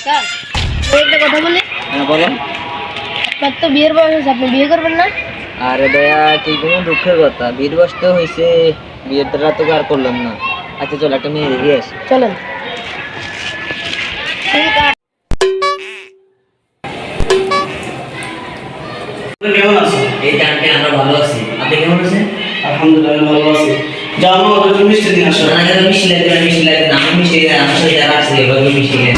Sir একটা কথা বলি। হ্যাঁ বলো। আপনার তো বিয়ের বয়স হয়েছে, আপনি বিয়ে করবেন না? আরে দয়া কি কোনো দুঃখের কথা, বিয়ের বয়স তো হয়েছে, বিয়ের দ্বারা তো আর করলাম না। আচ্ছা চল একটা মেয়ে দেখে আসি। চলেন। কেমন আছো? এই টানতে আমরা ভালো আছি, আপনি কেমন আছেন? আলহামদুলিল্লাহ ভালো আছি। যাও আমার একটু মিষ্টি দিন আসো। না এটা মিষ্টি লাগবে না, মিষ্টি লাগবে না, আমি মিষ্টি খাই, আমার সাথে যারা আছে এভাবে মিষ্টি খাই।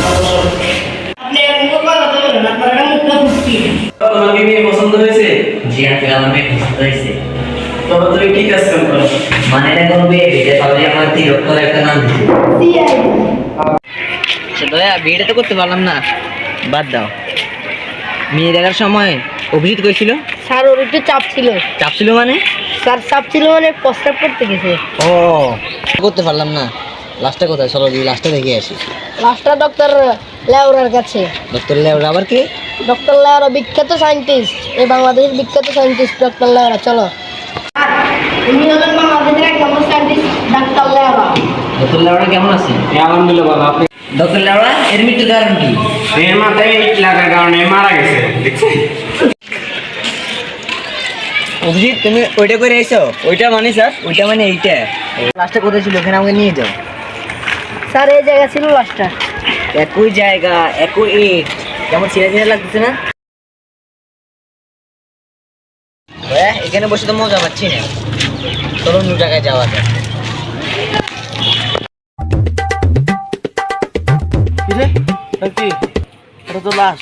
আপনি মুখ কথা বলেন, আপনার মুখটা ফুটকি। তোমার কি মেয়ে পছন্দ হয়েছে? জি আঙ্কেল আমার মেয়ে পছন্দ হয়েছে। তবে তুমি কি কাজ কাম করো? মানে এটা করবে এটা তাহলে আমার 3 অক্ষর একটা নাম দিচ্ছে। আচ্ছা দয়া বিয়েটা তো করতে পারলাম না, বাদ দাও। মেয়ে দেখার সময় অভিজিৎ কইছিল স্যার ওর একটু চাপ ছিল। চাপ ছিল মানে? স্যার চাপ ছিল মানে প্রস্তাব করতে গেছে। ও করতে পারলাম না। লাস্টটা কোথায়, চলো লাস্টটা দেখে আসি। লাস্টটা ডক্টর লেওরার কাছে। ডক্টর লেওরা আবার কি? ডক্টর লেওরা বিখ্যাত সায়েন্টিস্ট, এই বাংলাদেশের বিখ্যাত সায়েন্টিস্ট ডক্টর লেওরা। চলো। উনি হলেন বাংলাদেশের এক নম্বর সায়েন্টিস্ট ডক্টর লেওরা। ডক্টর লেওরা কেমন আছে? আলহামদুলিল্লাহ ভালো। আপনি? ডক্টর লেওরা এর মৃত্যুর কারণ কি? এর মাথায় ইট লাগার কারণে মারা গেছে, দেখছেন? অভিজিৎ তুমি ওইটা করে এসো। ওইটা মানে স্যার? ওইটা মানে এইটা। লাস্টটা কোথায় ছিল, ওখানে আমাকে নিয়ে যাও। স্যার এই জায়গা ছিল লাস্টটা। একই জায়গা, একই ইট, কেমন ছিঁড়া ছিঁড়া লাগতেছে না? ভাইয়া এখানে বসে তো মজা পাচ্ছি না, চলো অন্য জায়গায় যাওয়া যাক। কি রে? কি? এটা তো লাশ।